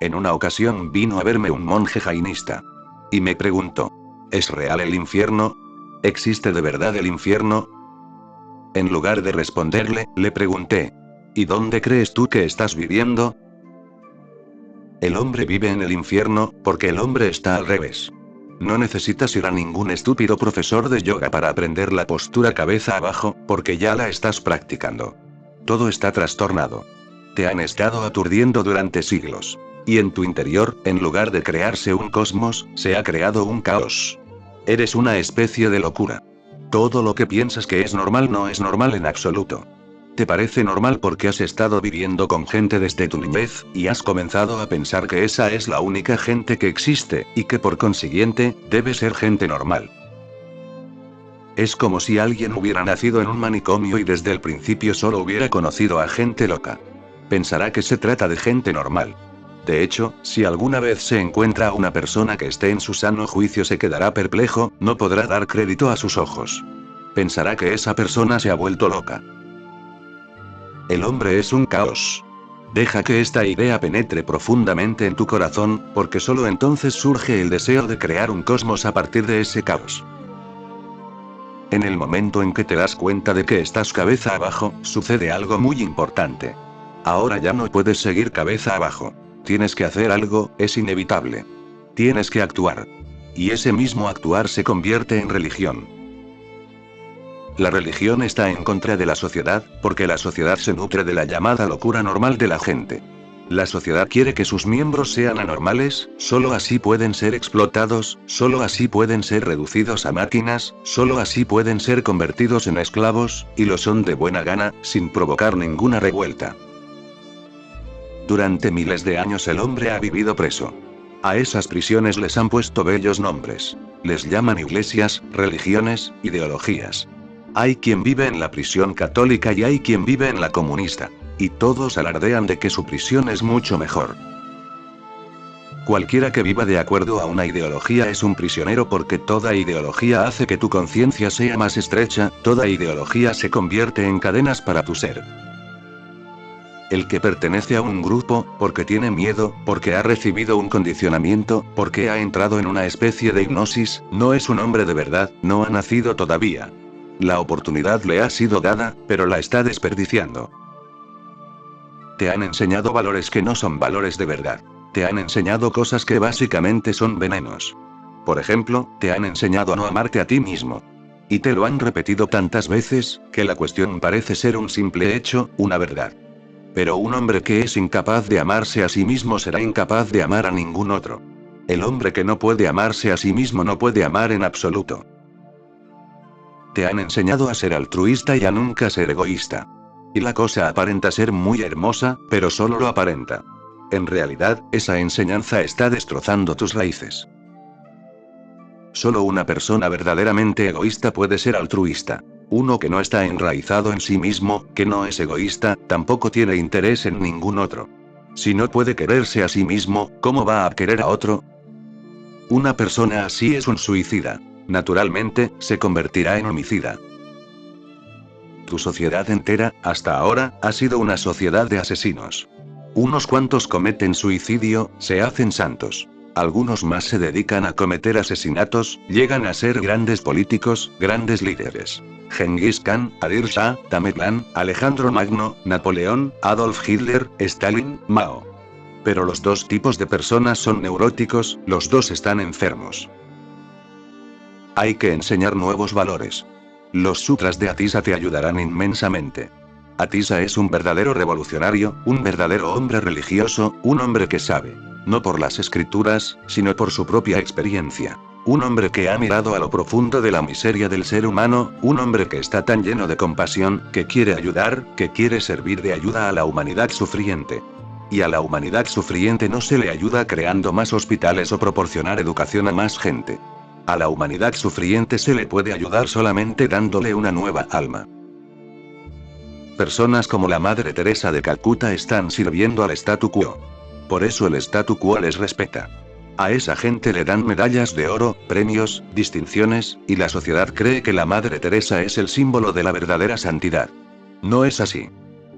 En una ocasión vino a verme un monje jainista. Y me preguntó: ¿es real el infierno? ¿Existe de verdad el infierno? En lugar de responderle, le pregunté: ¿y dónde crees tú que estás viviendo? El hombre vive en el infierno, porque el hombre está al revés. No necesitas ir a ningún estúpido profesor de yoga para aprender la postura cabeza abajo, porque ya la estás practicando. Todo está trastornado. Te han estado aturdiendo durante siglos. Y en tu interior, en lugar de crearse un cosmos, se ha creado un caos. Eres una especie de locura. Todo lo que piensas que es normal no es normal en absoluto. Te parece normal porque has estado viviendo con gente desde tu niñez, y has comenzado a pensar que esa es la única gente que existe, y que por consiguiente, debe ser gente normal. Es como si alguien hubiera nacido en un manicomio y desde el principio solo hubiera conocido a gente loca. Pensará que se trata de gente normal. De hecho, si alguna vez se encuentra a una persona que esté en su sano juicio se quedará perplejo, no podrá dar crédito a sus ojos. Pensará que esa persona se ha vuelto loca. El hombre es un caos. Deja que esta idea penetre profundamente en tu corazón, porque solo entonces surge el deseo de crear un cosmos a partir de ese caos. En el momento en que te das cuenta de que estás cabeza abajo, sucede algo muy importante. Ahora ya no puedes seguir cabeza abajo. Tienes que hacer algo, es inevitable. Tienes que actuar. Y ese mismo actuar se convierte en religión. La religión está en contra de la sociedad, porque la sociedad se nutre de la llamada locura normal de la gente. La sociedad quiere que sus miembros sean anormales, solo así pueden ser explotados, solo así pueden ser reducidos a máquinas, solo así pueden ser convertidos en esclavos, y lo son de buena gana, sin provocar ninguna revuelta. Durante miles de años el hombre ha vivido preso. A esas prisiones les han puesto bellos nombres. Les llaman iglesias, religiones, ideologías. Hay quien vive en la prisión católica y hay quien vive en la comunista. Y todos alardean de que su prisión es mucho mejor. Cualquiera que viva de acuerdo a una ideología es un prisionero porque toda ideología hace que tu conciencia sea más estrecha, toda ideología se convierte en cadenas para tu ser. El que pertenece a un grupo, porque tiene miedo, porque ha recibido un condicionamiento, porque ha entrado en una especie de hipnosis, no es un hombre de verdad, no ha nacido todavía. La oportunidad le ha sido dada, pero la está desperdiciando. Te han enseñado valores que no son valores de verdad. Te han enseñado cosas que básicamente son venenos. Por ejemplo, te han enseñado a no amarte a ti mismo. Y te lo han repetido tantas veces, que la cuestión parece ser un simple hecho, una verdad. Pero un hombre que es incapaz de amarse a sí mismo será incapaz de amar a ningún otro. El hombre que no puede amarse a sí mismo no puede amar en absoluto. Te han enseñado a ser altruista y a nunca ser egoísta. Y la cosa aparenta ser muy hermosa, pero solo lo aparenta. En realidad, esa enseñanza está destrozando tus raíces. Solo una persona verdaderamente egoísta puede ser altruista. Uno que no está enraizado en sí mismo, que no es egoísta, tampoco tiene interés en ningún otro. Si no puede quererse a sí mismo, ¿cómo va a querer a otro? Una persona así es un suicida. Naturalmente, se convertirá en homicida. Tu sociedad entera, hasta ahora, ha sido una sociedad de asesinos. Unos cuantos cometen suicidio, se hacen santos. Algunos más se dedican a cometer asesinatos, llegan a ser grandes políticos, grandes líderes. Genghis Khan, Nadir Shah, Tamerlán, Alejandro Magno, Napoleón, Adolf Hitler, Stalin, Mao. Pero los dos tipos de personas son neuróticos, los dos están enfermos. Hay que enseñar nuevos valores. Los sutras de Atisa te ayudarán inmensamente. Atisa es un verdadero revolucionario, un verdadero hombre religioso, un hombre que sabe. No por las escrituras, sino por su propia experiencia. Un hombre que ha mirado a lo profundo de la miseria del ser humano, un hombre que está tan lleno de compasión, que quiere ayudar, que quiere servir de ayuda a la humanidad sufriente. Y a la humanidad sufriente no se le ayuda creando más hospitales o proporcionar educación a más gente. A la humanidad sufriente se le puede ayudar solamente dándole una nueva alma. Personas como la Madre Teresa de Calcuta están sirviendo al statu quo. Por eso el statu quo les respeta. A esa gente le dan medallas de oro, premios, distinciones, y la sociedad cree que la Madre Teresa es el símbolo de la verdadera santidad. No es así.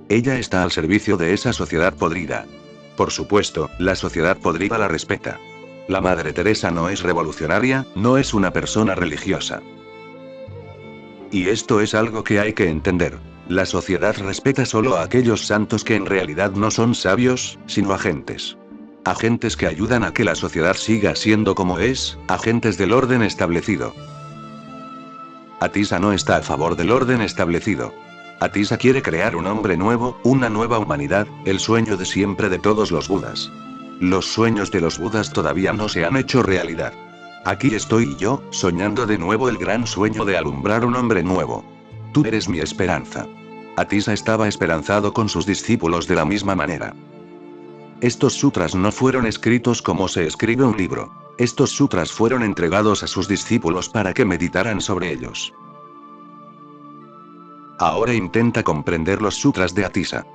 Ella está al servicio de esa sociedad podrida. Por supuesto, la sociedad podrida la respeta. La Madre Teresa no es revolucionaria, no es una persona religiosa. Y esto es algo que hay que entender. La sociedad respeta solo a aquellos santos que en realidad no son sabios, sino agentes. Agentes que ayudan a que la sociedad siga siendo como es, agentes del orden establecido. Atisa no está a favor del orden establecido. Atisa quiere crear un hombre nuevo, una nueva humanidad, el sueño de siempre de todos los budas. Los sueños de los budas todavía no se han hecho realidad. Aquí estoy yo, soñando de nuevo el gran sueño de alumbrar un hombre nuevo. Tú eres mi esperanza. Atisa estaba esperanzado con sus discípulos de la misma manera. Estos sutras no fueron escritos como se escribe un libro. Estos sutras fueron entregados a sus discípulos para que meditaran sobre ellos. Ahora intenta comprender los sutras de Atisa.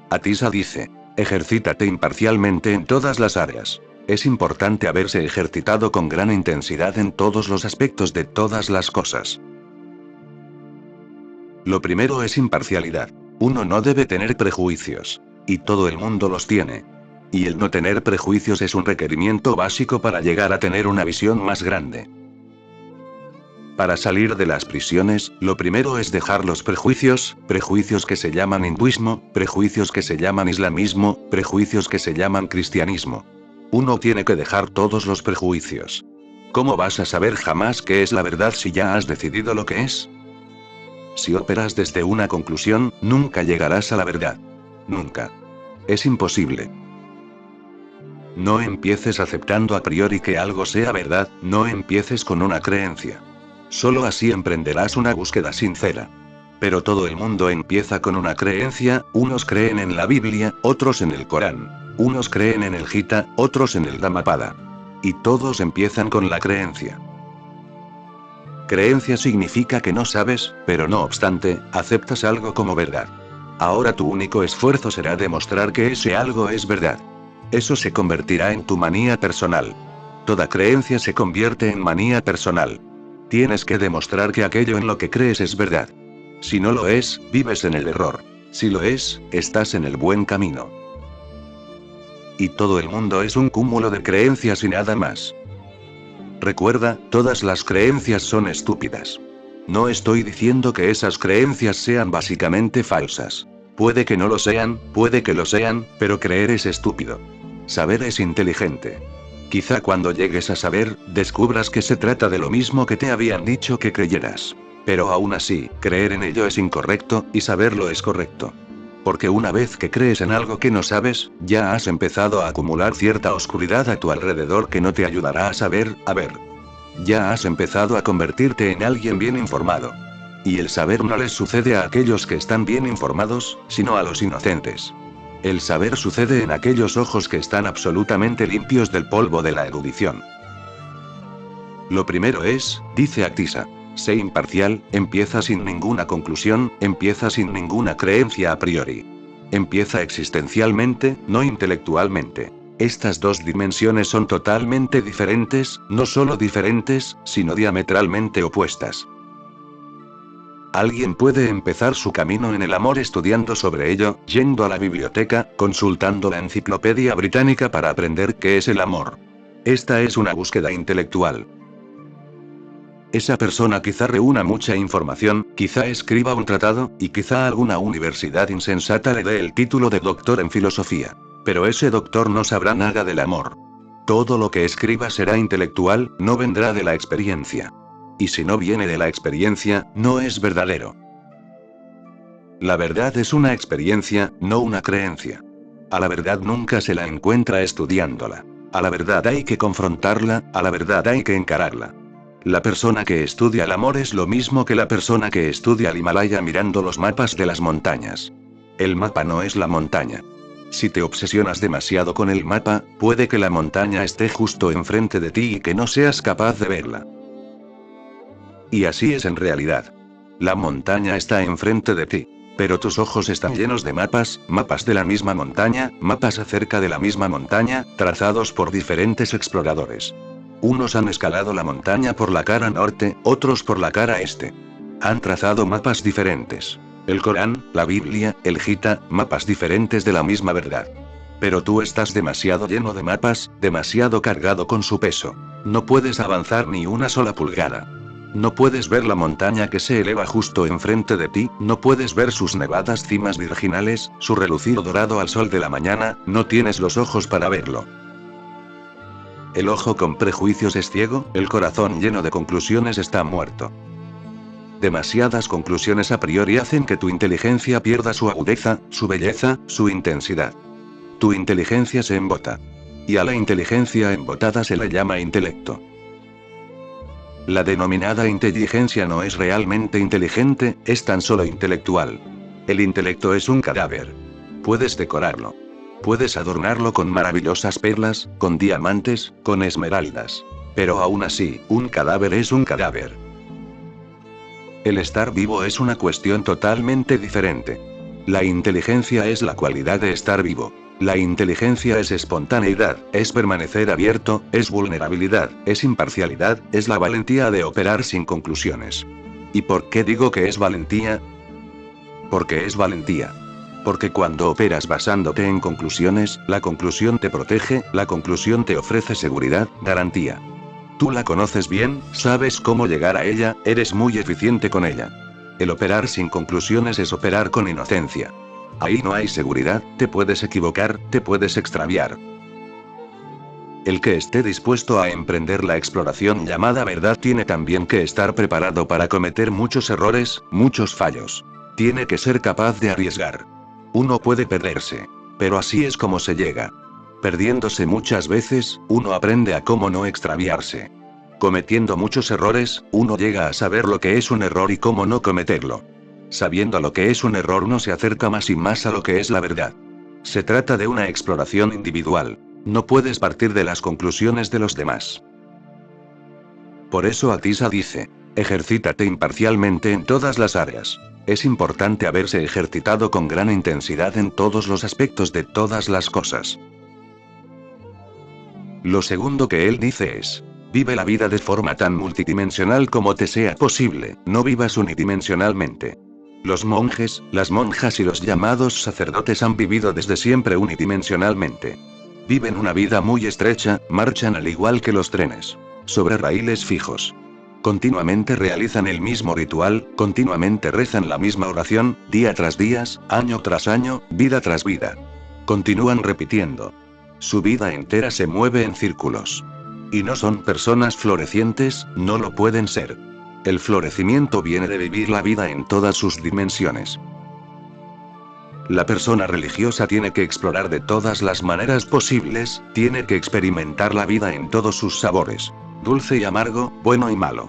Atisa dice: ejercítate imparcialmente en todas las áreas. Es importante haberse ejercitado con gran intensidad en todos los aspectos de todas las cosas. Lo primero es imparcialidad. Uno no debe tener prejuicios. Y todo el mundo los tiene. Y el no tener prejuicios es un requerimiento básico para llegar a tener una visión más grande. Para salir de las prisiones, lo primero es dejar los prejuicios, prejuicios que se llaman hinduismo, prejuicios que se llaman islamismo, prejuicios que se llaman cristianismo. Uno tiene que dejar todos los prejuicios. ¿Cómo vas a saber jamás qué es la verdad si ya has decidido lo que es? Si operas desde una conclusión, nunca llegarás a la verdad. Nunca. Es imposible. No empieces aceptando a priori que algo sea verdad, no empieces con una creencia. Solo así emprenderás una búsqueda sincera. Pero todo el mundo empieza con una creencia, unos creen en la Biblia, otros en el Corán. Unos creen en el Gita, otros en el Dhammapada. Y todos empiezan con la creencia. Creencia significa que no sabes, pero no obstante, aceptas algo como verdad. Ahora tu único esfuerzo será demostrar que ese algo es verdad. Eso se convertirá en tu manía personal. Toda creencia se convierte en manía personal. Tienes que demostrar que aquello en lo que crees es verdad. Si no lo es, vives en el error. Si lo es, estás en el buen camino. Y todo el mundo es un cúmulo de creencias y nada más. Recuerda, todas las creencias son estúpidas. No estoy diciendo que esas creencias sean básicamente falsas. Puede que no lo sean, puede que lo sean, pero creer es estúpido. Saber es inteligente. Quizá cuando llegues a saber, descubras que se trata de lo mismo que te habían dicho que creyeras. Pero aún así, creer en ello es incorrecto, y saberlo es correcto. Porque una vez que crees en algo que no sabes, ya has empezado a acumular cierta oscuridad a tu alrededor que no te ayudará a saber, Ya has empezado a convertirte en alguien bien informado. Y el saber no les sucede a aquellos que están bien informados, sino a los inocentes. El saber sucede en aquellos ojos que están absolutamente limpios del polvo de la erudición. Lo primero es, dice Atisa, sé imparcial, empieza sin ninguna conclusión, empieza sin ninguna creencia a priori. Empieza existencialmente, no intelectualmente. Estas dos dimensiones son totalmente diferentes, no solo diferentes, sino diametralmente opuestas. Alguien puede empezar su camino en el amor estudiando sobre ello, yendo a la biblioteca, consultando la enciclopedia británica para aprender qué es el amor. Esta es una búsqueda intelectual. Esa persona quizá reúna mucha información, quizá escriba un tratado, y quizá alguna universidad insensata le dé el título de doctor en filosofía. Pero ese doctor no sabrá nada del amor. Todo lo que escriba será intelectual, no vendrá de la experiencia. Y si no viene de la experiencia, no es verdadero. La verdad es una experiencia, no una creencia. A la verdad nunca se la encuentra estudiándola. A la verdad hay que confrontarla, a la verdad hay que encararla. La persona que estudia el amor es lo mismo que la persona que estudia el Himalaya mirando los mapas de las montañas. El mapa no es la montaña. Si te obsesionas demasiado con el mapa, puede que la montaña esté justo enfrente de ti y que no seas capaz de verla. Y así es en realidad. La montaña está enfrente de ti. Pero tus ojos están llenos de mapas, mapas de la misma montaña, mapas acerca de la misma montaña, trazados por diferentes exploradores. Unos han escalado la montaña por la cara norte, otros por la cara este. Han trazado mapas diferentes. El Corán, la Biblia, el Gita, mapas diferentes de la misma verdad. Pero tú estás demasiado lleno de mapas, demasiado cargado con su peso. No puedes avanzar ni una sola pulgada. No puedes ver la montaña que se eleva justo enfrente de ti, no puedes ver sus nevadas cimas virginales, su relucir dorado al sol de la mañana, no tienes los ojos para verlo. El ojo con prejuicios es ciego, el corazón lleno de conclusiones está muerto. Demasiadas conclusiones a priori hacen que tu inteligencia pierda su agudeza, su belleza, su intensidad. Tu inteligencia se embota. Y a la inteligencia embotada se le llama intelecto. La denominada inteligencia no es realmente inteligente, es tan solo intelectual. El intelecto es un cadáver. Puedes decorarlo. Puedes adornarlo con maravillosas perlas, con diamantes, con esmeraldas. Pero aún así, un cadáver es un cadáver. El estar vivo es una cuestión totalmente diferente. La inteligencia es la cualidad de estar vivo. La inteligencia es espontaneidad, es permanecer abierto, es vulnerabilidad, es imparcialidad, es la valentía de operar sin conclusiones. ¿Y por qué digo que es valentía? Porque es valentía. Porque cuando operas basándote en conclusiones, la conclusión te protege, la conclusión te ofrece seguridad, garantía. Tú la conoces bien, sabes cómo llegar a ella, eres muy eficiente con ella. El operar sin conclusiones es operar con inocencia. Ahí no hay seguridad, te puedes equivocar, te puedes extraviar. El que esté dispuesto a emprender la exploración llamada verdad tiene también que estar preparado para cometer muchos errores, muchos fallos. Tiene que ser capaz de arriesgar. Uno puede perderse. Pero así es como se llega. Perdiéndose muchas veces, uno aprende a cómo no extraviarse. Cometiendo muchos errores, uno llega a saber lo que es un error y cómo no cometerlo. Sabiendo lo que es un error uno se acerca más y más a lo que es la verdad. Se trata de una exploración individual. No puedes partir de las conclusiones de los demás. Por eso Atisa dice, ejercítate imparcialmente en todas las áreas. Es importante haberse ejercitado con gran intensidad en todos los aspectos de todas las cosas. Lo segundo que él dice es, vive la vida de forma tan multidimensional como te sea posible, no vivas unidimensionalmente. Los monjes, las monjas y los llamados sacerdotes han vivido desde siempre unidimensionalmente. Viven una vida muy estrecha, marchan al igual que los trenes. Sobre raíles fijos. Continuamente realizan el mismo ritual, continuamente rezan la misma oración, día tras día, año tras año, vida tras vida. Continúan repitiendo. Su vida entera se mueve en círculos. Y no son personas florecientes, no lo pueden ser. El florecimiento viene de vivir la vida en todas sus dimensiones. La persona religiosa tiene que explorar de todas las maneras posibles, tiene que experimentar la vida en todos sus sabores. Dulce y amargo, bueno y malo.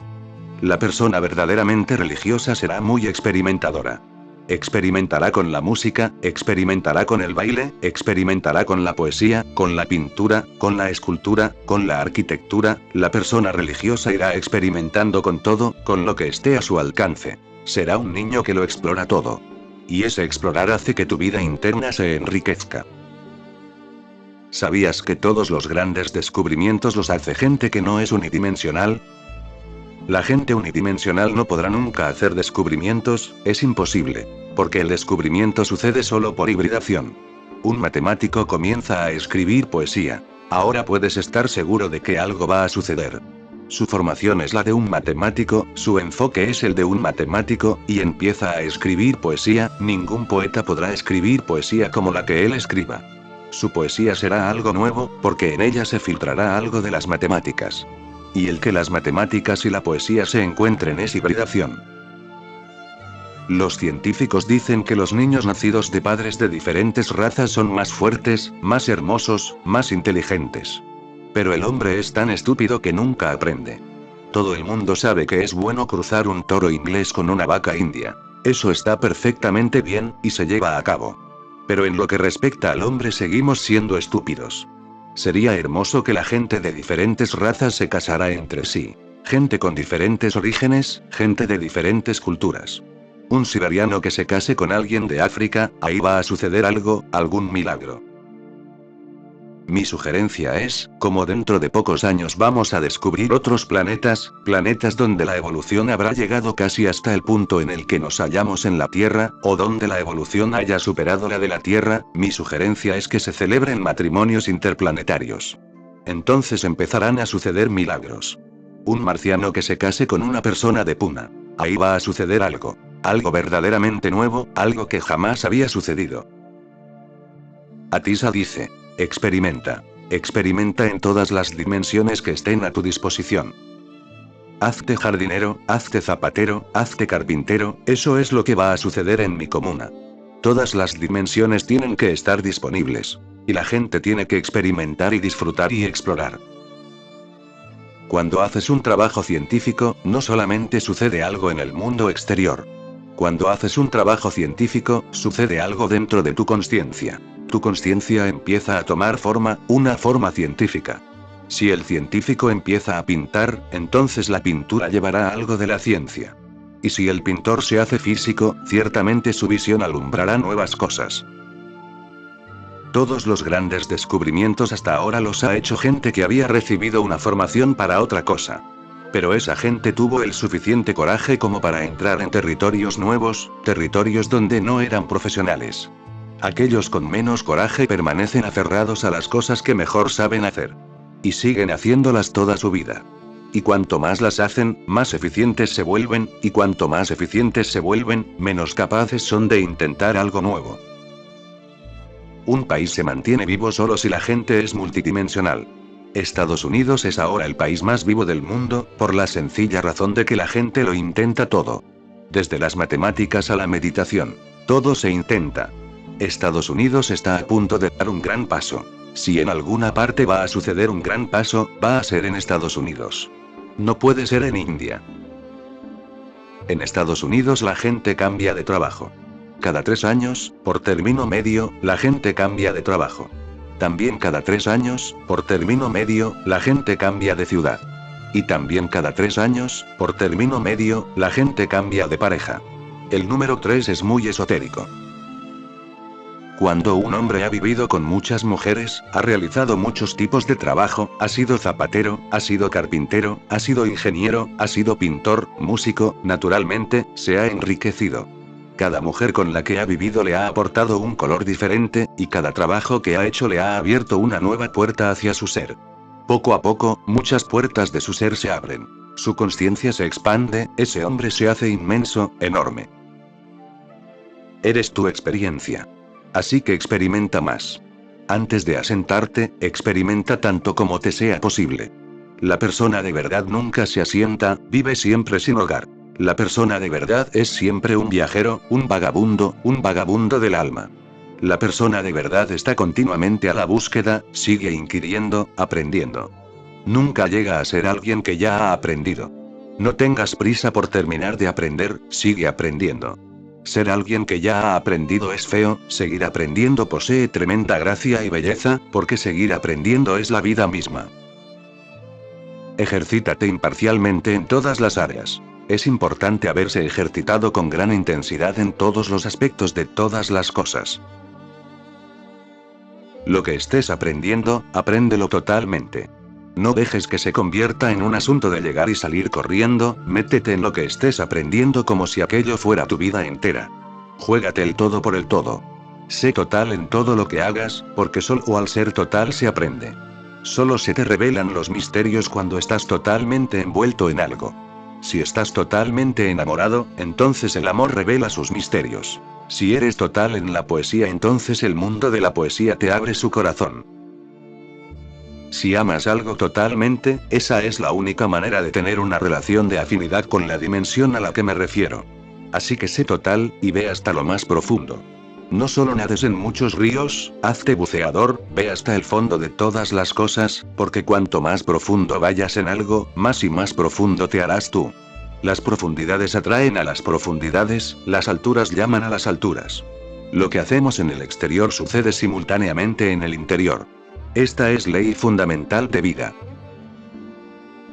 La persona verdaderamente religiosa será muy experimentadora. Experimentará con la música, experimentará con el baile, experimentará con la poesía, con la pintura, con la escultura, con la arquitectura. La persona religiosa irá experimentando con todo, con lo que esté a su alcance. Será un niño que lo explora todo. Y ese explorar hace que tu vida interna se enriquezca. ¿Sabías que todos los grandes descubrimientos los hace gente que no es unidimensional? La gente unidimensional no podrá nunca hacer descubrimientos, es imposible, porque el descubrimiento sucede solo por hibridación. Un matemático comienza a escribir poesía. Ahora puedes estar seguro de que algo va a suceder. Su formación es la de un matemático, su enfoque es el de un matemático, y empieza a escribir poesía. Ningún poeta podrá escribir poesía como la que él escriba. Su poesía será algo nuevo, porque en ella se filtrará algo de las matemáticas. Y el que las matemáticas y la poesía se encuentren es hibridación. Los científicos dicen que los niños nacidos de padres de diferentes razas son más fuertes, más hermosos, más inteligentes. Pero el hombre es tan estúpido que nunca aprende. Todo el mundo sabe que es bueno cruzar un toro inglés con una vaca india. Eso está perfectamente bien, y se lleva a cabo. Pero en lo que respecta al hombre seguimos siendo estúpidos. Sería hermoso que la gente de diferentes razas se casara entre sí. Gente con diferentes orígenes, gente de diferentes culturas. Un siberiano que se case con alguien de África, ahí va a suceder algo, algún milagro. Mi sugerencia es, como dentro de pocos años vamos a descubrir otros planetas, planetas donde la evolución habrá llegado casi hasta el punto en el que nos hallamos en la Tierra, o donde la evolución haya superado la de la Tierra, mi sugerencia es que se celebren matrimonios interplanetarios. Entonces empezarán a suceder milagros. Un marciano que se case con una persona de Puna. Ahí va a suceder algo. Algo verdaderamente nuevo, algo que jamás había sucedido. Atisa dice. Experimenta. Experimenta en todas las dimensiones que estén a tu disposición. Hazte jardinero, hazte zapatero, hazte carpintero, eso es lo que va a suceder en mi comuna. Todas las dimensiones tienen que estar disponibles. Y la gente tiene que experimentar y disfrutar y explorar. Cuando haces un trabajo científico, no solamente sucede algo en el mundo exterior. Cuando haces un trabajo científico, sucede algo dentro de tu consciencia. Tu consciencia empieza a tomar forma, una forma científica. Si el científico empieza a pintar, entonces la pintura llevará algo de la ciencia. Y si el pintor se hace físico, ciertamente su visión alumbrará nuevas cosas. Todos los grandes descubrimientos hasta ahora los ha hecho gente que había recibido una formación para otra cosa. Pero esa gente tuvo el suficiente coraje como para entrar en territorios nuevos, territorios donde no eran profesionales. Aquellos con menos coraje permanecen aferrados a las cosas que mejor saben hacer. Y siguen haciéndolas toda su vida. Y cuanto más las hacen, más eficientes se vuelven, y cuanto más eficientes se vuelven, menos capaces son de intentar algo nuevo. Un país se mantiene vivo solo si la gente es multidimensional. Estados Unidos es ahora el país más vivo del mundo, por la sencilla razón de que la gente lo intenta todo. Desde las matemáticas a la meditación. Todo se intenta. Estados Unidos está a punto de dar un gran paso. Si en alguna parte va a suceder un gran paso, va a ser en Estados Unidos. No puede ser en India. En Estados Unidos la gente cambia de trabajo. Cada 3 años, por término medio, la gente cambia de trabajo. También cada 3 años, por término medio, la gente cambia de ciudad. Y también cada 3 años, por término medio, la gente cambia de pareja. El número 3 es muy esotérico. Cuando un hombre ha vivido con muchas mujeres, ha realizado muchos tipos de trabajo, ha sido zapatero, ha sido carpintero, ha sido ingeniero, ha sido pintor, músico, naturalmente, se ha enriquecido. Cada mujer con la que ha vivido le ha aportado un color diferente, y cada trabajo que ha hecho le ha abierto una nueva puerta hacia su ser. Poco a poco, muchas puertas de su ser se abren. Su consciencia se expande, ese hombre se hace inmenso, enorme. Eres tu experiencia. Así que experimenta más. Antes de asentarte, experimenta tanto como te sea posible. La persona de verdad nunca se asienta, vive siempre sin hogar. La persona de verdad es siempre un viajero, un vagabundo del alma. La persona de verdad está continuamente a la búsqueda, sigue inquiriendo, aprendiendo. Nunca llega a ser alguien que ya ha aprendido. No tengas prisa por terminar de aprender, sigue aprendiendo. Ser alguien que ya ha aprendido es feo, seguir aprendiendo posee tremenda gracia y belleza, porque seguir aprendiendo es la vida misma. Ejercítate imparcialmente en todas las áreas. Es importante haberse ejercitado con gran intensidad en todos los aspectos de todas las cosas. Lo que estés aprendiendo, apréndelo totalmente. No dejes que se convierta en un asunto de llegar y salir corriendo, métete en lo que estés aprendiendo como si aquello fuera tu vida entera. Juégate el todo por el todo. Sé total en todo lo que hagas, porque solo al ser total se aprende. Solo se te revelan los misterios cuando estás totalmente envuelto en algo. Si estás totalmente enamorado, entonces el amor revela sus misterios. Si eres total en la poesía, entonces el mundo de la poesía te abre su corazón. Si amas algo totalmente, esa es la única manera de tener una relación de afinidad con la dimensión a la que me refiero. Así que sé total, y ve hasta lo más profundo. No solo nades en muchos ríos, hazte buceador, ve hasta el fondo de todas las cosas, porque cuanto más profundo vayas en algo, más y más profundo te harás tú. Las profundidades atraen a las profundidades, las alturas llaman a las alturas. Lo que hacemos en el exterior sucede simultáneamente en el interior. Esta es ley fundamental de vida.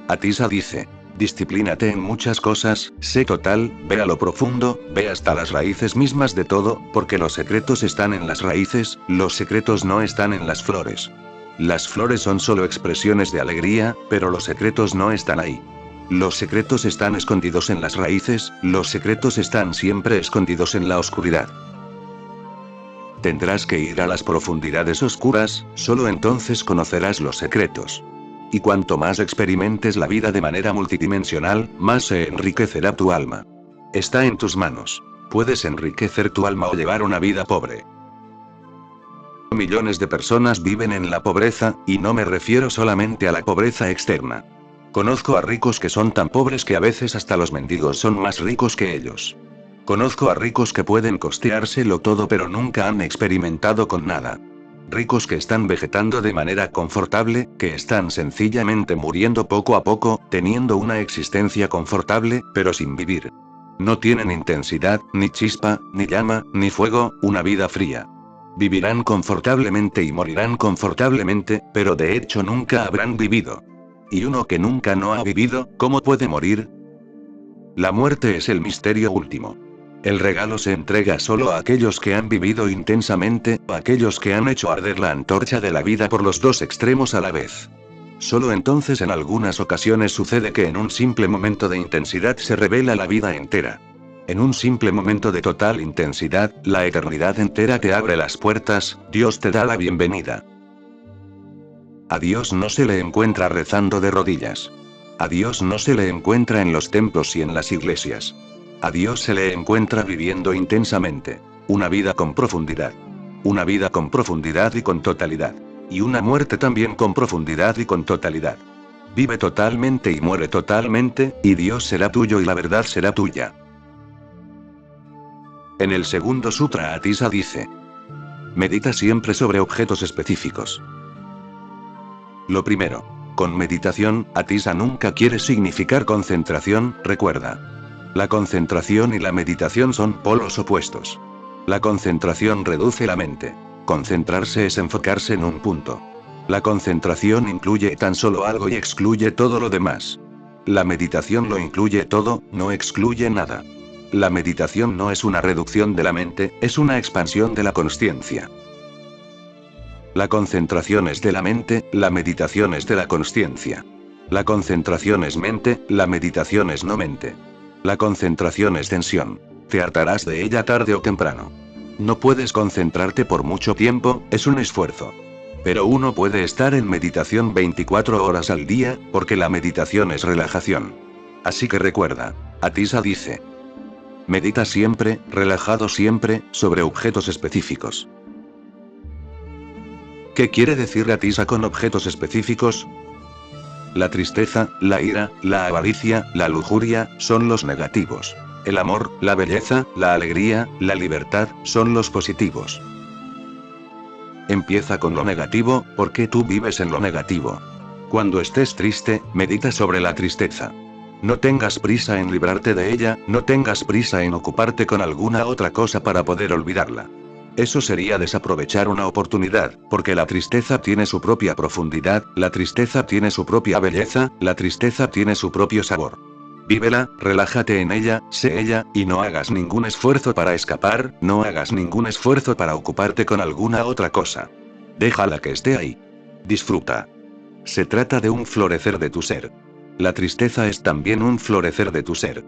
Atisa dice. Disciplínate en muchas cosas, sé total, ve a lo profundo, ve hasta las raíces mismas de todo, porque los secretos están en las raíces, los secretos no están en las flores. Las flores son solo expresiones de alegría, pero los secretos no están ahí. Los secretos están escondidos en las raíces, los secretos están siempre escondidos en la oscuridad. Tendrás que ir a las profundidades oscuras, solo entonces conocerás los secretos. Y cuanto más experimentes la vida de manera multidimensional, más se enriquecerá tu alma. Está en tus manos. Puedes enriquecer tu alma o llevar una vida pobre. Millones de personas viven en la pobreza, y no me refiero solamente a la pobreza externa. Conozco a ricos que son tan pobres que a veces hasta los mendigos son más ricos que ellos. Conozco a ricos que pueden costeárselo todo pero nunca han experimentado con nada. Ricos que están vegetando de manera confortable, que están sencillamente muriendo poco a poco, teniendo una existencia confortable, pero sin vivir. No tienen intensidad, ni chispa, ni llama, ni fuego, una vida fría. Vivirán confortablemente y morirán confortablemente, pero de hecho nunca habrán vivido. ¿Y uno que nunca no ha vivido, cómo puede morir? La muerte es el misterio último. El regalo se entrega solo a aquellos que han vivido intensamente, a aquellos que han hecho arder la antorcha de la vida por los dos extremos a la vez. Solo entonces en algunas ocasiones sucede que en un simple momento de intensidad se revela la vida entera. En un simple momento de total intensidad, la eternidad entera te abre las puertas, Dios te da la bienvenida. A Dios no se le encuentra rezando de rodillas. A Dios no se le encuentra en los templos y en las iglesias. A Dios se le encuentra viviendo intensamente. Una vida con profundidad. Una vida con profundidad y con totalidad. Y una muerte también con profundidad y con totalidad. Vive totalmente y muere totalmente, y Dios será tuyo y la verdad será tuya. En el segundo sutra Atisa dice: medita siempre sobre objetos específicos. Lo primero. Con meditación, Atisa nunca quiere significar concentración, recuerda. La concentración y la meditación son polos opuestos. La concentración reduce la mente. Concentrarse es enfocarse en un punto. La concentración incluye tan solo algo y excluye todo lo demás. La meditación lo incluye todo, no excluye nada. La meditación no es una reducción de la mente, es una expansión de la consciencia. La concentración es de la mente, la meditación es de la consciencia. La concentración es mente, la meditación es no mente. La concentración es tensión. Te hartarás de ella tarde o temprano. No puedes concentrarte por mucho tiempo, es un esfuerzo. Pero uno puede estar en meditación 24 horas al día, porque la meditación es relajación. Así que recuerda, Atisa dice: medita siempre, relajado siempre, sobre objetos específicos. ¿Qué quiere decir Atisa con objetos específicos? La tristeza, la ira, la avaricia, la lujuria, son los negativos. El amor, la belleza, la alegría, la libertad, son los positivos. Empieza con lo negativo, porque tú vives en lo negativo. Cuando estés triste, medita sobre la tristeza. No tengas prisa en librarte de ella, no tengas prisa en ocuparte con alguna otra cosa para poder olvidarla. Eso sería desaprovechar una oportunidad, porque la tristeza tiene su propia profundidad, la tristeza tiene su propia belleza, la tristeza tiene su propio sabor. Vívela, relájate en ella, sé ella, y no hagas ningún esfuerzo para escapar, no hagas ningún esfuerzo para ocuparte con alguna otra cosa. Déjala que esté ahí. Disfruta. Se trata de un florecer de tu ser. La tristeza es también un florecer de tu ser.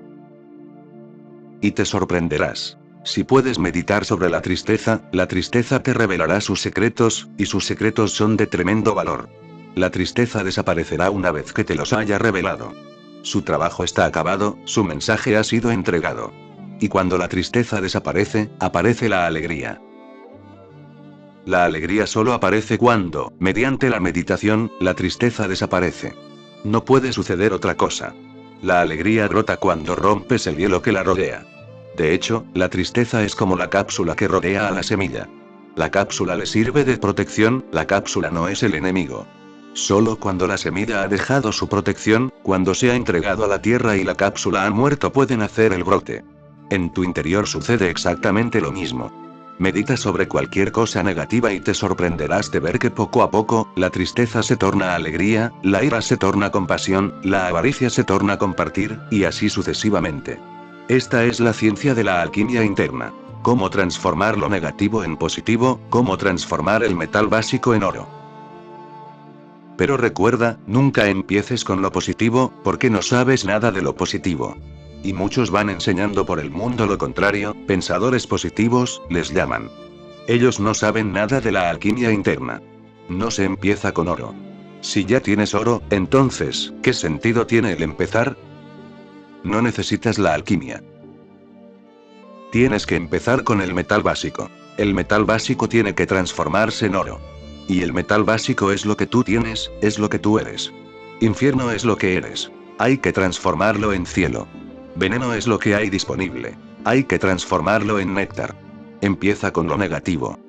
Y te sorprenderás. Si puedes meditar sobre la tristeza te revelará sus secretos, y sus secretos son de tremendo valor. La tristeza desaparecerá una vez que te los haya revelado. Su trabajo está acabado, su mensaje ha sido entregado. Y cuando la tristeza desaparece, aparece la alegría. La alegría solo aparece cuando, mediante la meditación, la tristeza desaparece. No puede suceder otra cosa. La alegría brota cuando rompes el hielo que la rodea. De hecho, la tristeza es como la cápsula que rodea a la semilla. La cápsula le sirve de protección, la cápsula no es el enemigo. Solo cuando la semilla ha dejado su protección, cuando se ha entregado a la tierra y la cápsula ha muerto puede nacer el brote. En tu interior sucede exactamente lo mismo. Medita sobre cualquier cosa negativa y te sorprenderás de ver que poco a poco, la tristeza se torna alegría, la ira se torna compasión, la avaricia se torna compartir, y así sucesivamente. Esta es la ciencia de la alquimia interna. Cómo transformar lo negativo en positivo, cómo transformar el metal básico en oro. Pero recuerda, nunca empieces con lo positivo, porque no sabes nada de lo positivo. Y muchos van enseñando por el mundo lo contrario, pensadores positivos, les llaman. Ellos no saben nada de la alquimia interna. No se empieza con oro. Si ya tienes oro, entonces, ¿qué sentido tiene el empezar? No necesitas la alquimia. Tienes que empezar con el metal básico. El metal básico tiene que transformarse en oro. Y el metal básico es lo que tú tienes, es lo que tú eres. Infierno es lo que eres. Hay que transformarlo en cielo. Veneno es lo que hay disponible. Hay que transformarlo en néctar. Empieza con lo negativo.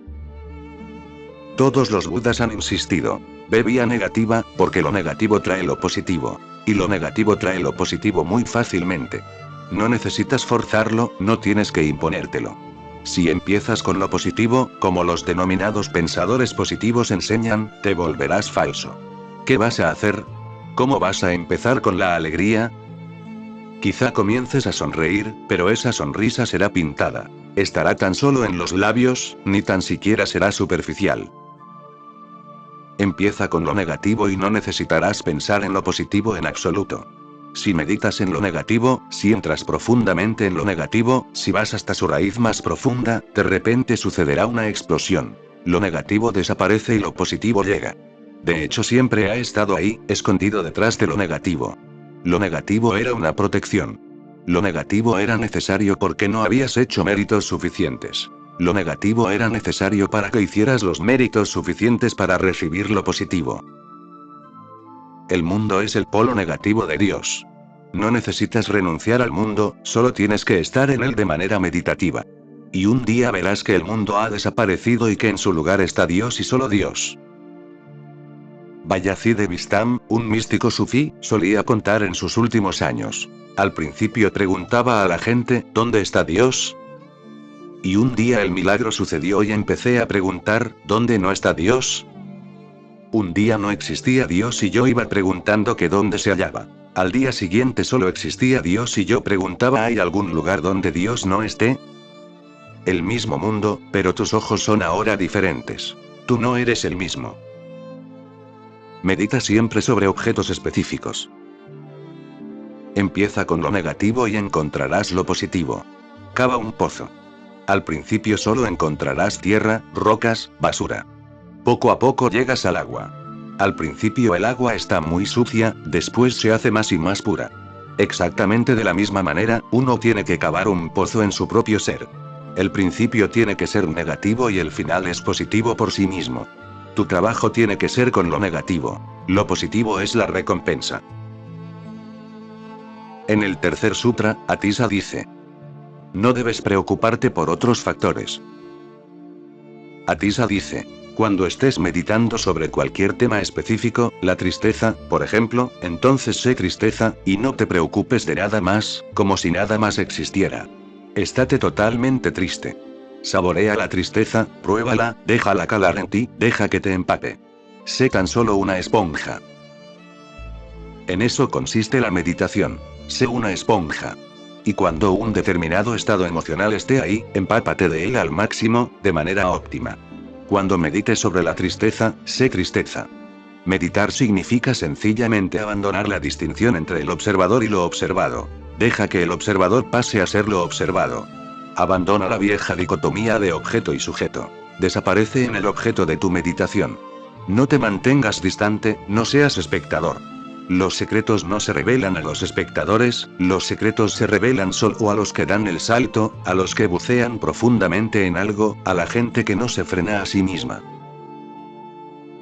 Todos los budas han insistido. Ve vía negativa, porque lo negativo trae lo positivo. Y lo negativo trae lo positivo muy fácilmente. No necesitas forzarlo, no tienes que imponértelo. Si empiezas con lo positivo, como los denominados pensadores positivos enseñan, te volverás falso. ¿Qué vas a hacer? ¿Cómo vas a empezar con la alegría? Quizá comiences a sonreír, pero esa sonrisa será pintada. Estará tan solo en los labios, ni tan siquiera será superficial. Empieza con lo negativo y no necesitarás pensar en lo positivo en absoluto. Si meditas en lo negativo, si entras profundamente en lo negativo, si vas hasta su raíz más profunda, de repente sucederá una explosión. Lo negativo desaparece y lo positivo llega. De hecho, siempre ha estado ahí, escondido detrás de lo negativo. Lo negativo era una protección. Lo negativo era necesario porque no habías hecho méritos suficientes. Lo negativo era necesario para que hicieras los méritos suficientes para recibir lo positivo. El mundo es el polo negativo de Dios. No necesitas renunciar al mundo, solo tienes que estar en él de manera meditativa. Y un día verás que el mundo ha desaparecido y que en su lugar está Dios y solo Dios. Bayazid Bistami, un místico sufí, solía contar en sus últimos años. Al principio preguntaba a la gente, ¿dónde está Dios? Y un día el milagro sucedió y empecé a preguntar, ¿dónde no está Dios? Un día no existía Dios y yo iba preguntando que dónde se hallaba. Al día siguiente solo existía Dios y yo preguntaba, ¿hay algún lugar donde Dios no esté? El mismo mundo, pero tus ojos son ahora diferentes. Tú no eres el mismo. Medita siempre sobre objetos específicos. Empieza con lo negativo y encontrarás lo positivo. Cava un pozo. Al principio solo encontrarás tierra, rocas, basura. Poco a poco llegas al agua. Al principio el agua está muy sucia, después se hace más y más pura. Exactamente de la misma manera, uno tiene que cavar un pozo en su propio ser. El principio tiene que ser negativo y el final es positivo por sí mismo. Tu trabajo tiene que ser con lo negativo. Lo positivo es la recompensa. En el tercer sutra, Atisa dice: no debes preocuparte por otros factores. Atisa dice: cuando estés meditando sobre cualquier tema específico, la tristeza, por ejemplo, entonces sé tristeza, y no te preocupes de nada más, como si nada más existiera. Estate totalmente triste. Saborea la tristeza, pruébala, déjala calar en ti, deja que te empape. Sé tan solo una esponja. En eso consiste la meditación. Sé una esponja. Y cuando un determinado estado emocional esté ahí, empápate de él al máximo, de manera óptima. Cuando medites sobre la tristeza, sé tristeza. Meditar significa sencillamente abandonar la distinción entre el observador y lo observado. Deja que el observador pase a ser lo observado. Abandona la vieja dicotomía de objeto y sujeto. Desaparece en el objeto de tu meditación. No te mantengas distante, no seas espectador. Los secretos no se revelan a los espectadores, los secretos se revelan solo a los que dan el salto, a los que bucean profundamente en algo, a la gente que no se frena a sí misma.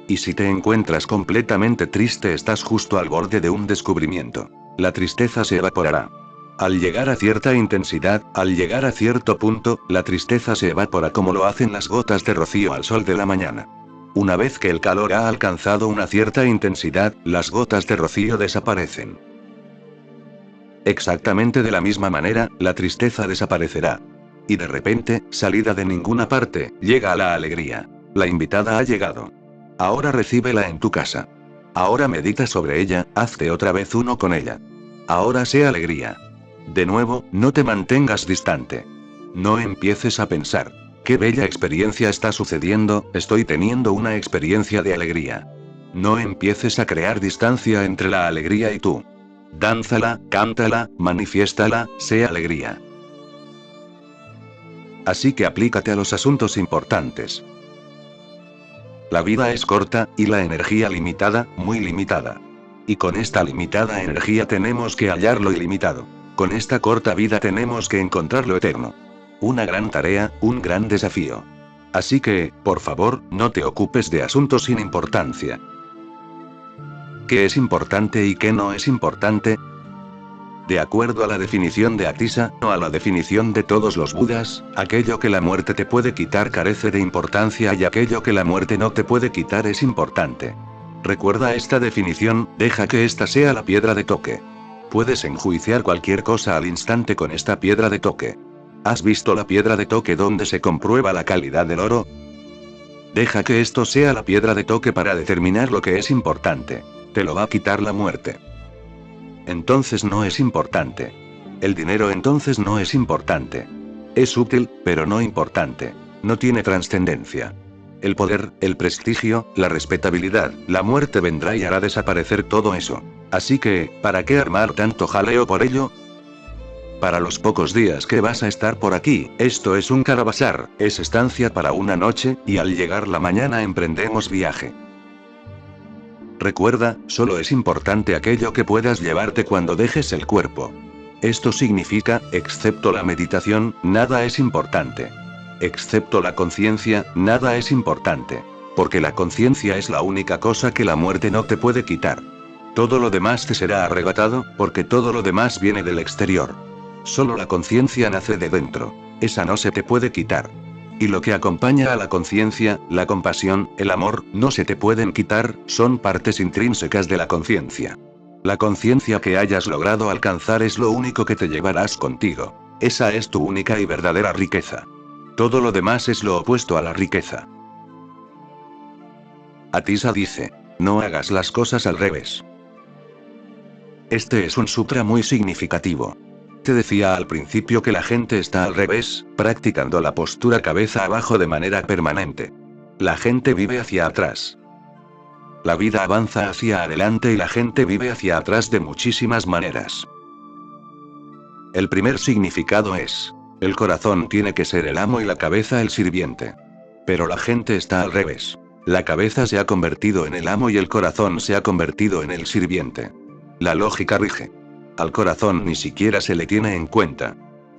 Y si te encuentras completamente triste, estás justo al borde de un descubrimiento. La tristeza se evaporará. Al llegar a cierta intensidad, al llegar a cierto punto, la tristeza se evapora como lo hacen las gotas de rocío al sol de la mañana. Una vez que el calor ha alcanzado una cierta intensidad, las gotas de rocío desaparecen. Exactamente de la misma manera, la tristeza desaparecerá. Y de repente, salida de ninguna parte, llega la alegría. La invitada ha llegado. Ahora recíbela en tu casa. Ahora medita sobre ella, hazte otra vez uno con ella. Ahora sé alegría. De nuevo, no te mantengas distante. No empieces a pensar: qué bella experiencia está sucediendo, estoy teniendo una experiencia de alegría. No empieces a crear distancia entre la alegría y tú. Dánzala, cántala, manifiéstala, sé alegría. Así que aplícate a los asuntos importantes. La vida es corta, y la energía limitada, muy limitada. Y con esta limitada energía tenemos que hallar lo ilimitado. Con esta corta vida tenemos que encontrar lo eterno. Una gran tarea, un gran desafío. Así que, por favor, no te ocupes de asuntos sin importancia. ¿Qué es importante y qué no es importante? De acuerdo a la definición de Atisa, o a la definición de todos los Budas, aquello que la muerte te puede quitar carece de importancia y aquello que la muerte no te puede quitar es importante. Recuerda esta definición, deja que esta sea la piedra de toque. Puedes enjuiciar cualquier cosa al instante con esta piedra de toque. ¿Has visto la piedra de toque donde se comprueba la calidad del oro? Deja que esto sea la piedra de toque para determinar lo que es importante. Te lo va a quitar la muerte. Entonces no es importante. El dinero entonces no es importante. Es útil, pero no importante. No tiene trascendencia. El poder, el prestigio, la respetabilidad, la muerte vendrá y hará desaparecer todo eso. Así que, ¿para qué armar tanto jaleo por ello? Para los pocos días que vas a estar por aquí, esto es un caravasar, es estancia para una noche, y al llegar la mañana emprendemos viaje. Recuerda, solo es importante aquello que puedas llevarte cuando dejes el cuerpo. Esto significa, excepto la meditación, nada es importante. Excepto la conciencia, nada es importante. Porque la conciencia es la única cosa que la muerte no te puede quitar. Todo lo demás te será arrebatado, porque todo lo demás viene del exterior. Solo la conciencia nace de dentro. Esa no se te puede quitar. Y lo que acompaña a la conciencia, la compasión, el amor, no se te pueden quitar, son partes intrínsecas de la conciencia. La conciencia que hayas logrado alcanzar es lo único que te llevarás contigo. Esa es tu única y verdadera riqueza. Todo lo demás es lo opuesto a la riqueza. Atisa dice, no hagas las cosas al revés. Este es un sutra muy significativo. Te decía al principio que la gente está al revés, practicando la postura cabeza abajo de manera permanente. La gente vive hacia atrás. La vida avanza hacia adelante y la gente vive hacia atrás de muchísimas maneras. El primer significado es, el corazón tiene que ser el amo y la cabeza el sirviente. Pero la gente está al revés. La cabeza se ha convertido en el amo y el corazón se ha convertido en el sirviente. La lógica rige. Al corazón ni siquiera se le tiene en cuenta.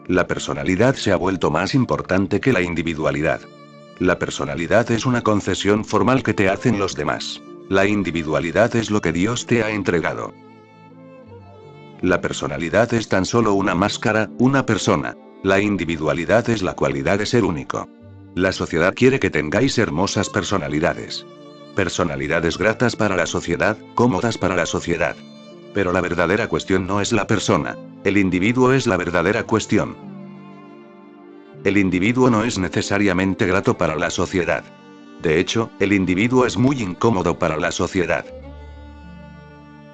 La personalidad se ha vuelto más importante que la individualidad. La personalidad es una concesión formal que te hacen los demás. La individualidad es lo que Dios te ha entregado. La personalidad es tan solo una máscara, una persona. La individualidad es la cualidad de ser único. La sociedad quiere que tengáis hermosas personalidades. Personalidades gratas para la sociedad, cómodas para la sociedad. Pero la verdadera cuestión no es la persona. El individuo es la verdadera cuestión. El individuo no es necesariamente grato para la sociedad. De hecho, el individuo es muy incómodo para la sociedad.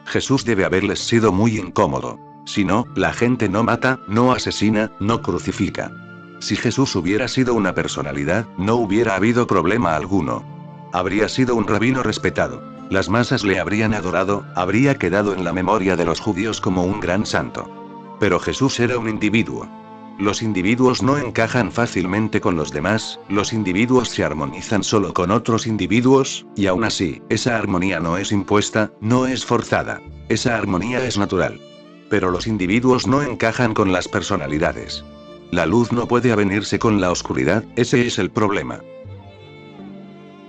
Jesús debe haberles sido muy incómodo. Si no, la gente no mata, no asesina, no crucifica. Si Jesús hubiera sido una personalidad, no hubiera habido problema alguno. Habría sido un rabino respetado. Las masas le habrían adorado, habría quedado en la memoria de los judíos como un gran santo. Pero Jesús era un individuo. Los individuos no encajan fácilmente con los demás, los individuos se armonizan solo con otros individuos, y aún así, esa armonía no es impuesta, no es forzada. Esa armonía es natural. Pero los individuos no encajan con las personalidades. La luz no puede avenirse con la oscuridad, ese es el problema.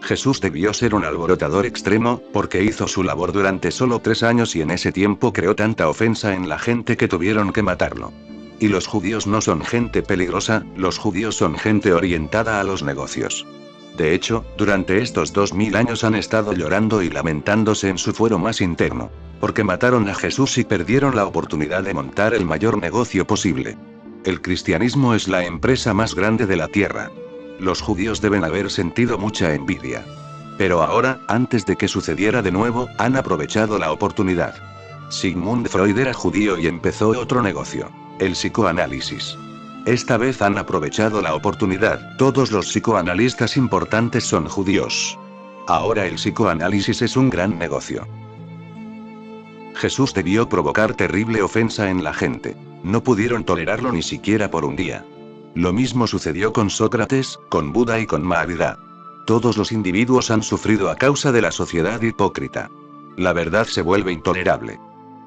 Jesús debió ser un alborotador extremo, porque hizo su labor durante solo 3 años y en ese tiempo creó tanta ofensa en la gente que tuvieron que matarlo. Y los judíos no son gente peligrosa, los judíos son gente orientada a los negocios. De hecho, durante estos 2000 años han estado llorando y lamentándose en su fuero más interno. Porque mataron a Jesús y perdieron la oportunidad de montar el mayor negocio posible. El cristianismo es la empresa más grande de la tierra. Los judíos deben haber sentido mucha envidia. Pero ahora, antes de que sucediera de nuevo, han aprovechado la oportunidad. Sigmund Freud era judío y empezó otro negocio, el psicoanálisis. Esta vez han aprovechado la oportunidad, todos los psicoanalistas importantes son judíos. Ahora el psicoanálisis es un gran negocio. Jesús debió provocar terrible ofensa en la gente. No pudieron tolerarlo ni siquiera por un día. Lo mismo sucedió con Sócrates, con Buda y con Mahavira. Todos los individuos han sufrido a causa de la sociedad hipócrita. La verdad se vuelve intolerable.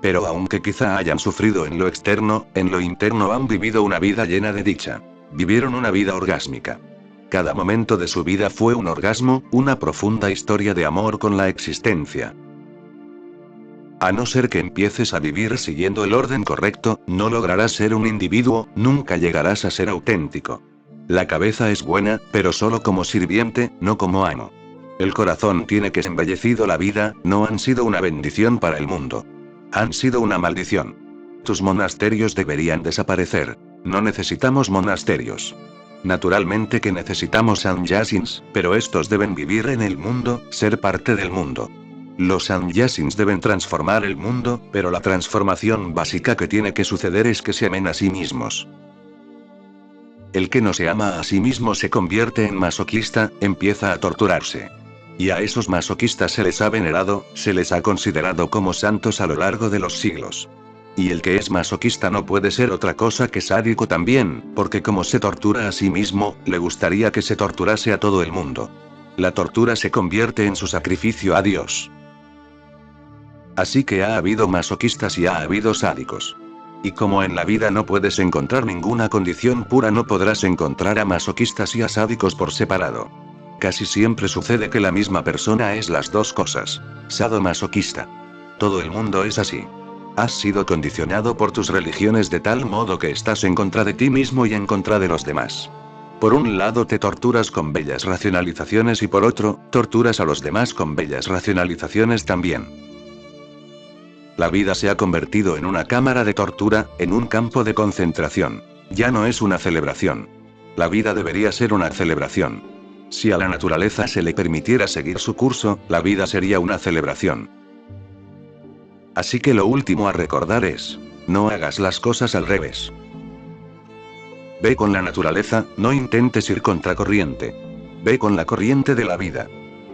Pero aunque quizá hayan sufrido en lo externo, en lo interno han vivido una vida llena de dicha. Vivieron una vida orgásmica. Cada momento de su vida fue un orgasmo, una profunda historia de amor con la existencia. A no ser que empieces a vivir siguiendo el orden correcto, no lograrás ser un individuo, nunca llegarás a ser auténtico. La cabeza es buena, pero solo como sirviente, no como amo. El corazón tiene que ser embellecido. La vida, no han sido una bendición para el mundo. Han sido una maldición. Tus monasterios deberían desaparecer. No necesitamos monasterios. Naturalmente que necesitamos sannyasins, pero estos deben vivir en el mundo, ser parte del mundo. Los sannyasins deben transformar el mundo, pero la transformación básica que tiene que suceder es que se amen a sí mismos. El que no se ama a sí mismo se convierte en masoquista, empieza a torturarse. Y a esos masoquistas se les ha venerado, se les ha considerado como santos a lo largo de los siglos. Y el que es masoquista no puede ser otra cosa que sádico también, porque como se tortura a sí mismo, le gustaría que se torturase a todo el mundo. La tortura se convierte en su sacrificio a Dios. Así que ha habido masoquistas y ha habido sádicos. Y como en la vida no puedes encontrar ninguna condición pura, no podrás encontrar a masoquistas y a sádicos por separado. Casi siempre sucede que la misma persona es las dos cosas. Sadomasoquista. Todo el mundo es así. Has sido condicionado por tus religiones de tal modo que estás en contra de ti mismo y en contra de los demás. Por un lado te torturas con bellas racionalizaciones y por otro, torturas a los demás con bellas racionalizaciones también. La vida se ha convertido en una cámara de tortura, en un campo de concentración. Ya no es una celebración. La vida debería ser una celebración. Si a la naturaleza se le permitiera seguir su curso, la vida sería una celebración. Así que lo último a recordar es, no hagas las cosas al revés. Ve con la naturaleza, no intentes ir contracorriente. Ve con la corriente de la vida.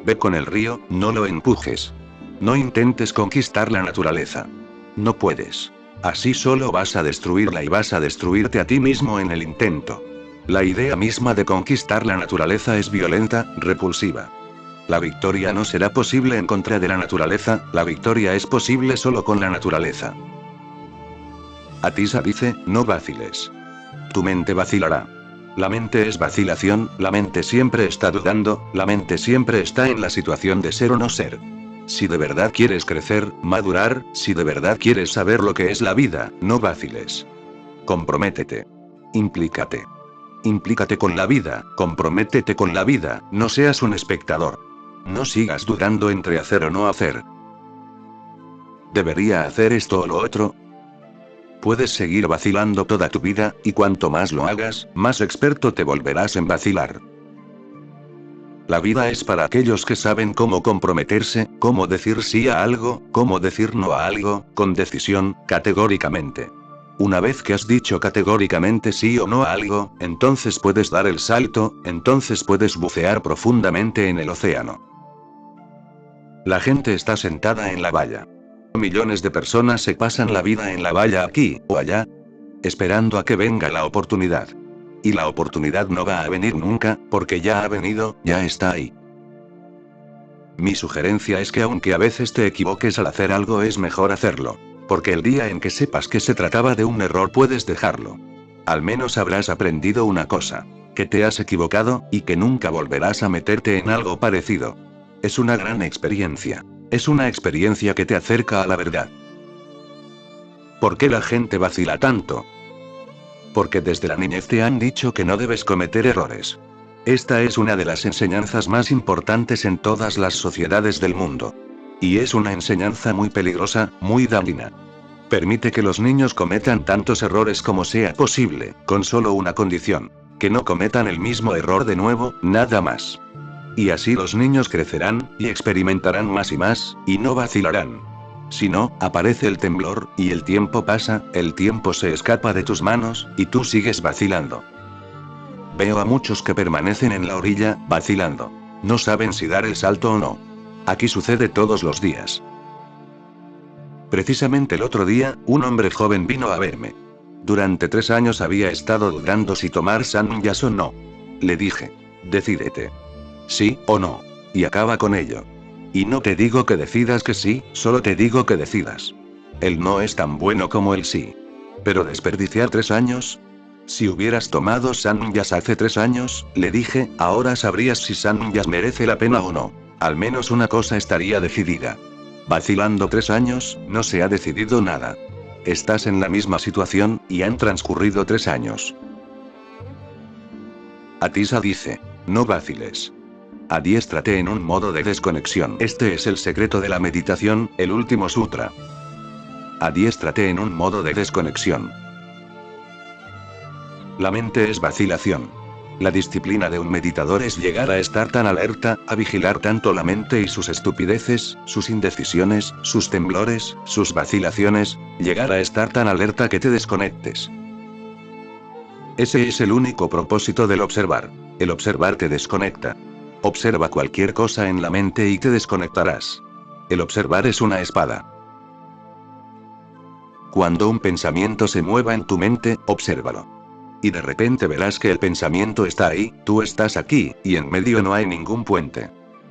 Ve con el río, no lo empujes. No intentes conquistar la naturaleza. No puedes. Así solo vas a destruirla y vas a destruirte a ti mismo en el intento. La idea misma de conquistar la naturaleza es violenta, repulsiva. La victoria no será posible en contra de la naturaleza, la victoria es posible solo con la naturaleza. Atisa dice, no vaciles. Tu mente vacilará. La mente es vacilación, la mente siempre está dudando, la mente siempre está en la situación de ser o no ser. Si de verdad quieres crecer, madurar, si de verdad quieres saber lo que es la vida, no vaciles. Comprométete. Implícate. Implícate con la vida, comprométete con la vida, no seas un espectador. No sigas dudando entre hacer o no hacer. ¿Debería hacer esto o lo otro? Puedes seguir vacilando toda tu vida, y cuanto más lo hagas, más experto te volverás en vacilar. La vida es para aquellos que saben cómo comprometerse, cómo decir sí a algo, cómo decir no a algo, con decisión, categóricamente. Una vez que has dicho categóricamente sí o no a algo, entonces puedes dar el salto, entonces puedes bucear profundamente en el océano. La gente está sentada en la valla. Millones de personas se pasan la vida en la valla aquí o allá, esperando a que venga la oportunidad. Y la oportunidad no va a venir nunca, porque ya ha venido, ya está ahí. Mi sugerencia es que aunque a veces te equivoques al hacer algo, es mejor hacerlo. Porque el día en que sepas que se trataba de un error puedes dejarlo. Al menos habrás aprendido una cosa. Que te has equivocado, y que nunca volverás a meterte en algo parecido. Es una gran experiencia. Es una experiencia que te acerca a la verdad. ¿Por qué la gente vacila tanto? Porque desde la niñez te han dicho que no debes cometer errores. Esta es una de las enseñanzas más importantes en todas las sociedades del mundo. Y es una enseñanza muy peligrosa, muy dañina. Permite que los niños cometan tantos errores como sea posible, con solo una condición: que no cometan el mismo error de nuevo, nada más. Y así los niños crecerán, y experimentarán más y más, y no vacilarán. Si no, aparece el temblor, y el tiempo pasa, el tiempo se escapa de tus manos, y tú sigues vacilando. Veo a muchos que permanecen en la orilla, vacilando. No saben si dar el salto o no. Aquí sucede todos los días. Precisamente el otro día, un hombre joven vino a verme. Durante 3 años había estado dudando si tomar sannyas o no. Le dije, decídete. Sí o no. Y acaba con ello. Y no te digo que decidas que sí, solo te digo que decidas. El no es tan bueno como el sí. Pero desperdiciar 3 años. Si hubieras tomado sannyas hace 3 años, le dije, ahora sabrías si sannyas merece la pena o no. Al menos una cosa estaría decidida. Vacilando 3 años, no se ha decidido nada. Estás en la misma situación, y han transcurrido 3 años. Atisa dice, no vaciles. Adiéstrate en un modo de desconexión. Este es el secreto de la meditación, el último sutra. Adiéstrate en un modo de desconexión. La mente es vacilación. La disciplina de un meditador es llegar a estar tan alerta, a vigilar tanto la mente y sus estupideces, sus indecisiones, sus temblores, sus vacilaciones, llegar a estar tan alerta que te desconectes. Ese es el único propósito del observar. El observar te desconecta. Observa cualquier cosa en la mente y te desconectarás. El observar es una espada. Cuando un pensamiento se mueva en tu mente, obsérvalo. Y de repente verás que el pensamiento está ahí, tú estás aquí, y en medio no hay ningún puente.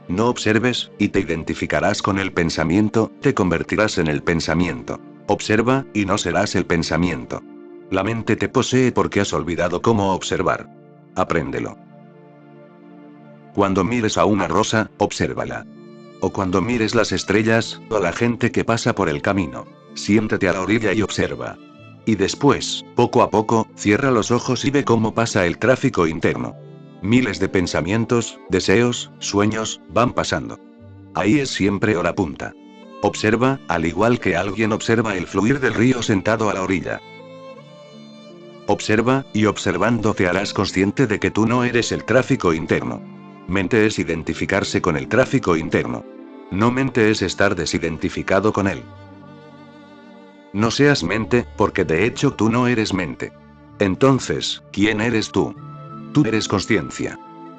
No observes, y te identificarás con el pensamiento, te convertirás en el pensamiento. Observa, y no serás el pensamiento. La mente te posee porque has olvidado cómo observar. Apréndelo. Cuando mires a una rosa, obsérvala. O cuando mires las estrellas, o a la gente que pasa por el camino. Siéntate a la orilla y observa. Y después, poco a poco, cierra los ojos y ve cómo pasa el tráfico interno. Miles de pensamientos, deseos, sueños, van pasando. Ahí es siempre hora punta. Observa, al igual que alguien observa el fluir del río sentado a la orilla. Observa, y observando te harás consciente de que tú no eres el tráfico interno. Mente es identificarse con el tráfico interno. No mente es estar desidentificado con él. No seas mente, porque de hecho tú no eres mente. Entonces, ¿quién eres tú? Tú eres consciencia.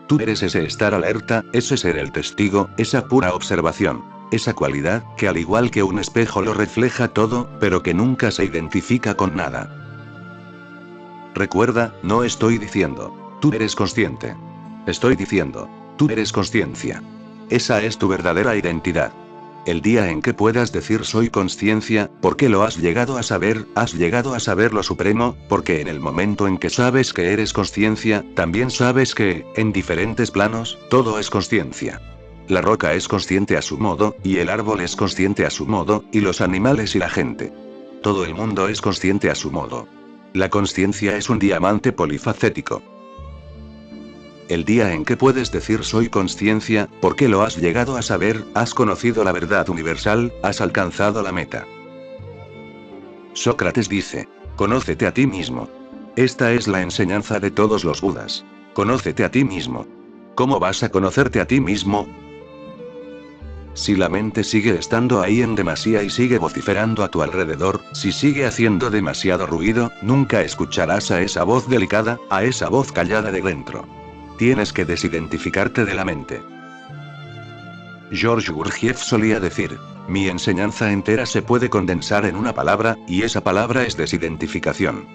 Tú eres ese estar alerta, ese ser el testigo, esa pura observación. Esa cualidad, que al igual que un espejo lo refleja todo, pero que nunca se identifica con nada. Recuerda, no estoy diciendo, tú eres consciente. Estoy diciendo, tú eres consciencia. Esa es tu verdadera identidad. El día en que puedas decir soy consciencia, porque lo has llegado a saber lo supremo, porque en el momento en que sabes que eres consciencia, también sabes que, en diferentes planos, todo es consciencia. La roca es consciente a su modo, y el árbol es consciente a su modo, y los animales y la gente. Todo el mundo es consciente a su modo. La consciencia es un diamante polifacético. El día en que puedes decir soy consciencia, porque lo has llegado a saber, has conocido la verdad universal, has alcanzado la meta. Sócrates dice, conócete a ti mismo. Esta es la enseñanza de todos los Budas. Conócete a ti mismo. ¿Cómo vas a conocerte a ti mismo? Si la mente sigue estando ahí en demasía y sigue vociferando a tu alrededor, si sigue haciendo demasiado ruido, nunca escucharás a esa voz delicada, a esa voz callada de dentro. Tienes que desidentificarte de la mente. George Gurdjieff solía decir, mi enseñanza entera se puede condensar en una palabra, y esa palabra es desidentificación.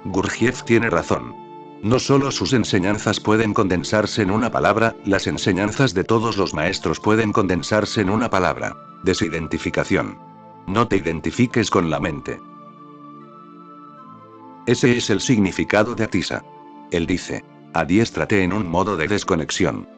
Gurdjieff tiene razón. No solo sus enseñanzas pueden condensarse en una palabra, las enseñanzas de todos los maestros pueden condensarse en una palabra: desidentificación. No te identifiques con la mente. Ese es el significado de Atisa. Él dice, adiéstrate en un modo de desconexión.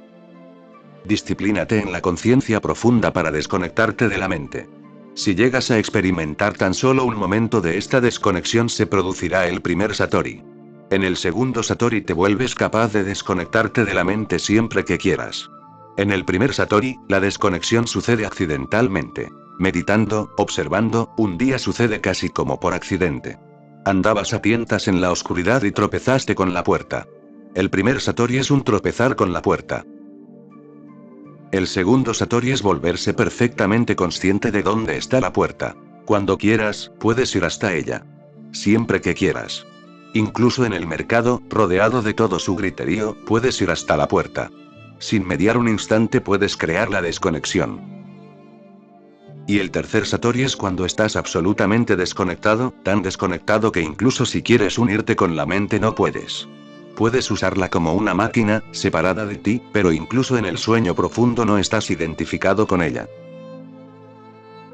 Disciplínate en la conciencia profunda para desconectarte de la mente. Si llegas a experimentar tan solo un momento de esta desconexión, se producirá el primer Satori. En el segundo Satori te vuelves capaz de desconectarte de la mente siempre que quieras. En el primer Satori, la desconexión sucede accidentalmente. Meditando, observando, un día sucede casi como por accidente. Andabas a tientas en la oscuridad y tropezaste con la puerta. El primer Satori es un tropezar con la puerta. El segundo Satori es volverse perfectamente consciente de dónde está la puerta. Cuando quieras, puedes ir hasta ella. Siempre que quieras. Incluso en el mercado, rodeado de todo su griterío, puedes ir hasta la puerta. Sin mediar un instante puedes crear la desconexión. Y el tercer Satori es cuando estás absolutamente desconectado, tan desconectado que incluso si quieres unirte con la mente no puedes. Puedes usarla como una máquina, separada de ti, pero incluso en el sueño profundo no estás identificado con ella.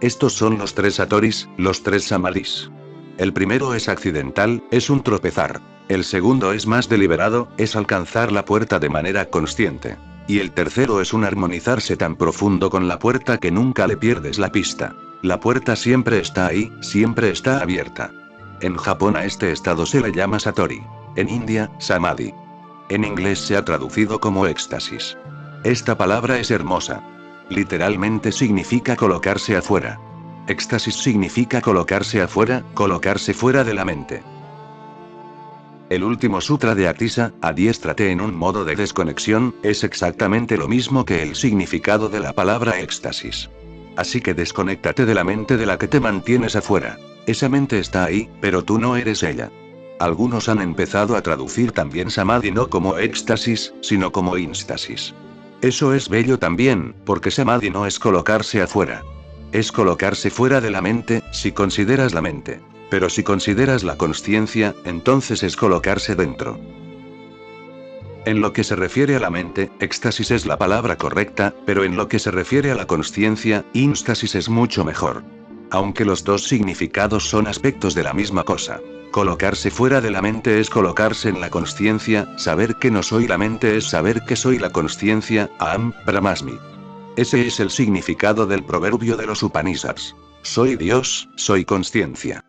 Estos son los tres Satoris, los tres Samadhis. El primero es accidental, es un tropezar. El segundo es más deliberado, es alcanzar la puerta de manera consciente. Y el tercero es un armonizarse tan profundo con la puerta que nunca le pierdes la pista. La puerta siempre está ahí, siempre está abierta. En Japón a este estado se le llama Satori. En India, Samadhi. En inglés se ha traducido como éxtasis. Esta palabra es hermosa. Literalmente significa colocarse afuera. Éxtasis significa colocarse afuera, colocarse fuera de la mente. El último sutra de Atisa, adiéstrate en un modo de desconexión, es exactamente lo mismo que el significado de la palabra éxtasis. Así que desconéctate de la mente de la que te mantienes afuera. Esa mente está ahí, pero tú no eres ella. Algunos han empezado a traducir también samadhi no como éxtasis, sino como instasis. Eso es bello también, porque samadhi no es colocarse afuera. Es colocarse fuera de la mente, si consideras la mente. Pero si consideras la consciencia, entonces es colocarse dentro. En lo que se refiere a la mente, éxtasis es la palabra correcta, pero en lo que se refiere a la consciencia, instasis es mucho mejor. Aunque los dos significados son aspectos de la misma cosa. Colocarse fuera de la mente es colocarse en la consciencia, saber que no soy la mente es saber que soy la consciencia, Aham Brahmasmi. Ese es el significado del proverbio de los Upanishads. Soy Dios, soy consciencia.